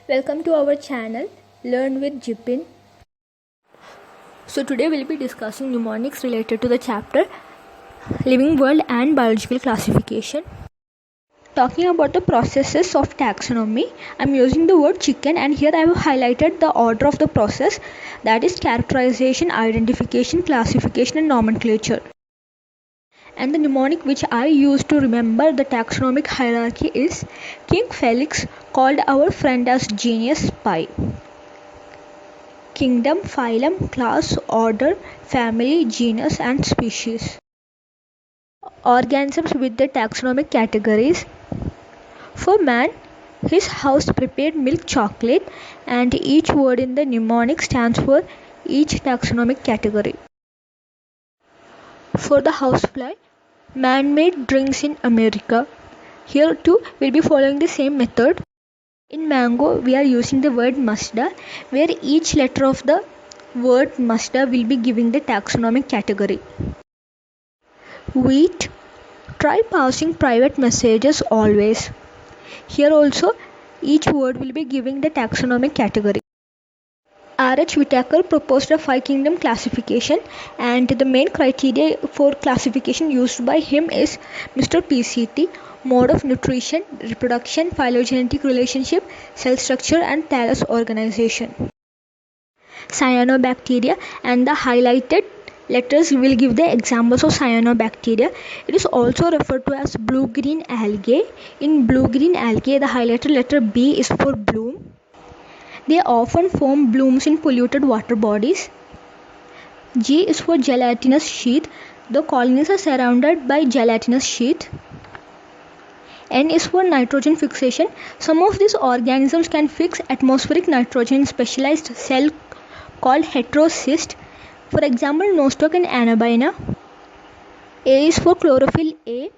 Welcome to our channel Learn with Jipin. So today we'll be discussing mnemonics related to the chapter Living World and Biological Classification. Talking about the processes of taxonomy, I'm using the word chicken, and here I have highlighted the order of the process, that is characterization, identification, classification and nomenclature. And the mnemonic which I use to remember the taxonomic hierarchy is King Felix called our friend as genius Pi. Kingdom, phylum, class, order, family, genus and species. Organisms with the taxonomic categories. For man, his house prepared milk chocolate, and each word in the mnemonic stands for each taxonomic category. For the housefly, man-made drinks in America. Here too we'll be following the same method. In mango, we are using the word Mazda, where each letter of the word Mazda will be giving the taxonomic category. Wheat, try passing private messages always. Here also, each word will be giving the taxonomic category. R.H. Whitaker proposed a 5-kingdom classification, and the main criteria for classification used by him is Mr. PCT, mode of nutrition, reproduction, phylogenetic relationship, cell structure and thallus organization. Cyanobacteria, and the highlighted letters will give the examples of cyanobacteria. It is also referred to as blue-green algae. In blue-green algae, the highlighted letter B is for bloom. They often form blooms in polluted water bodies. G is for gelatinous sheath. The colonies are surrounded by gelatinous sheath. N is for nitrogen fixation. Some of these organisms can fix atmospheric nitrogen in specialized cell called heterocyst. For example, nostoc and anabaena. A is for chlorophyll A.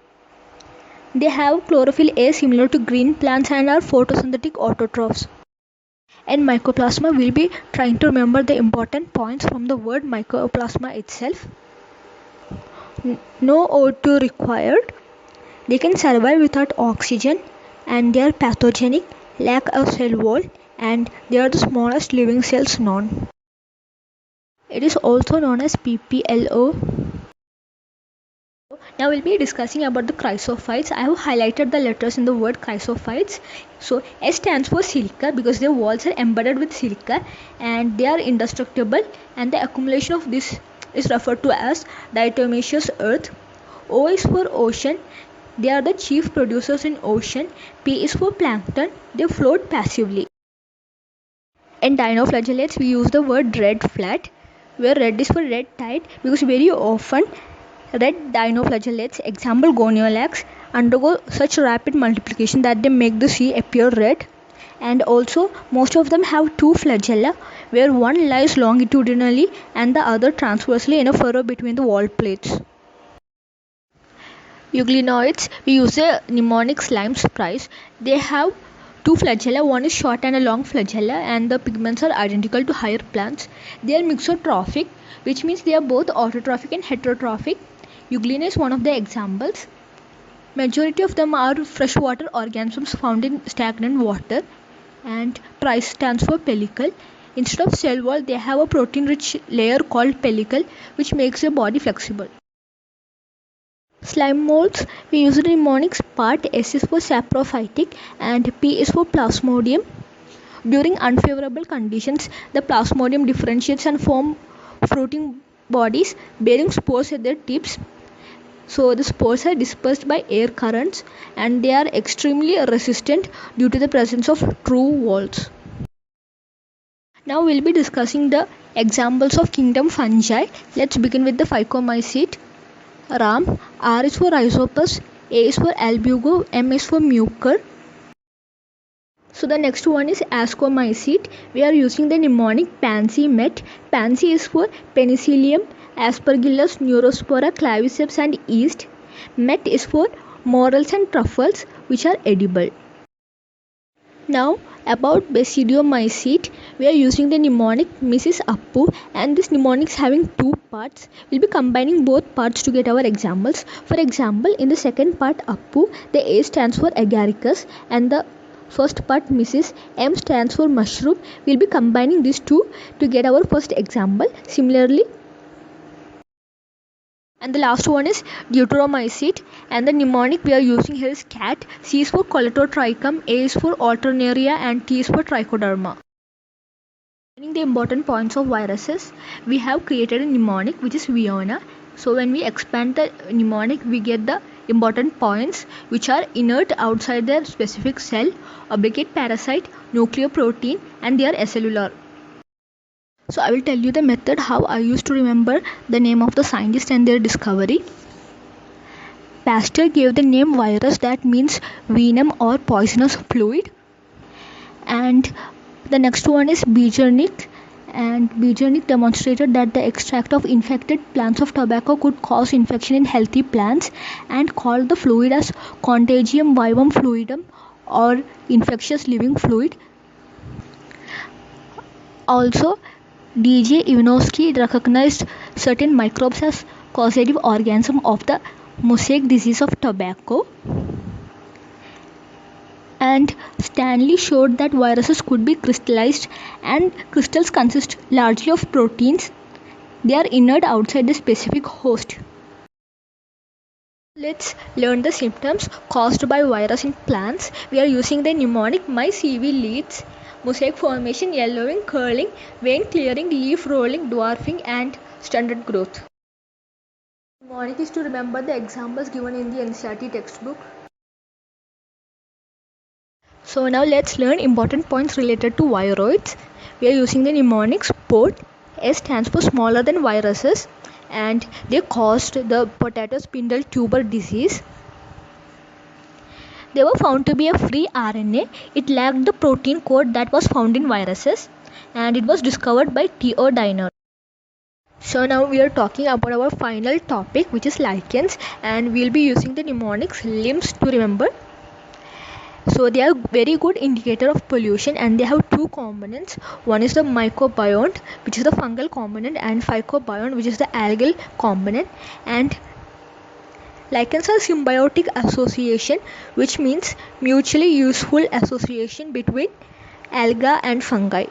They have chlorophyll A similar to green plants and are photosynthetic autotrophs. And mycoplasma, will be trying to remember the important points from the word mycoplasma itself. No O2 required. They can survive without oxygen, and they are pathogenic, lack a cell wall, and they are the smallest living cells known. It is also known as PPLO. Now we'll be discussing about the chrysophytes. I have highlighted the letters in the word chrysophytes. So S stands for silica because their walls are embedded with silica and they are indestructible, and the accumulation of this is referred to as diatomaceous earth. O is for ocean. They are the chief producers in ocean. P is for plankton. They float passively. In dinoflagellates, we use the word red flat, where red is for red tide because very often red dinoflagellates, example goniolax, undergo such rapid multiplication that they make the sea appear red. And also most of them have two flagella, where one lies longitudinally and the other transversely in a furrow between the wall plates. Euglenoids, we use the mnemonic slime surprise. They have two flagella, one is short and a long flagella, and the pigments are identical to higher plants. They are mixotrophic, which means they are both autotrophic and heterotrophic. Euglena is one of the examples. Majority of them are freshwater organisms found in stagnant water, and price stands for pellicle. Instead of cell wall, they have a protein-rich layer called pellicle, which makes their body flexible. Slime molds, we use the mnemonics part. S is for saprophytic and P is for plasmodium. During unfavorable conditions, the plasmodium differentiates and form fruiting bodies bearing spores at their tips. So the spores are dispersed by air currents and they are extremely resistant due to the presence of true walls. Now we'll be discussing the examples of kingdom fungi. Let's begin with the Phycomycete. Ram. R is for Rhizopus, A is for Albugo, M is for Mucor. So the next one is Ascomycete. We are using the mnemonic Pansy Met. Pansy is for Penicillium, Aspergillus, Neurospora, Claviceps and yeast. Met is for morels and truffles, which are edible. Now about Basidiomycete, we are using the mnemonic Mrs. Appu, and this mnemonic is having two parts. We'll be combining both parts to get our examples. For example, in the second part Appu, the A stands for Agaricus and the first part Mrs. M stands for mushroom. We'll be combining these two to get our first example. Similarly, and the last one is deuteromycete, and the mnemonic we are using here is CAT. C is for Colletotrichum, A is for Alternaria, and T is for Trichoderma. The important points of viruses, we have created a mnemonic which is Viona. So when we expand the mnemonic, we get the important points which are inert outside their specific cell, obligate parasite, nucleoprotein, and they are acellular. So I will tell you the method how I used to remember the name of the scientist and their discovery. Pasteur gave the name virus, that means venom or poisonous fluid. And the next one is Beijerinck, and Beijerinck demonstrated that the extract of infected plants of tobacco could cause infection in healthy plants and called the fluid as Contagium vivum fluidum or infectious living fluid. Also, D.J. Ivanovsky recognized certain microbes as causative organism of the mosaic disease of tobacco. And Stanley showed that viruses could be crystallized, and crystals consist largely of proteins. They are inert outside the specific host. Let's learn the symptoms caused by virus in plants. We are using the mnemonic My CV leads: mosaic formation, yellowing, curling, vein clearing, leaf rolling, dwarfing, and stunted growth. Mnemonic is to remember the examples given in the NCERT textbook. So now let's learn important points related to viroids. We are using the mnemonic SPORT. S stands for smaller than viruses, and they caused the potato spindle tuber disease. They were found to be a free RNA. It lacked the protein code that was found in viruses, and it was discovered by T.O. Diner. So now we are talking about our final topic, which is lichens, and we'll be using the mnemonics LIMS to remember. So they are very good indicator of pollution, and they have two components. One is the mycobiont, which is the fungal component, and phycobiont, which is the algal component. And lichens are symbiotic association, which means mutually useful association between alga and fungi.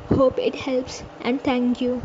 Hope it helps, and thank you.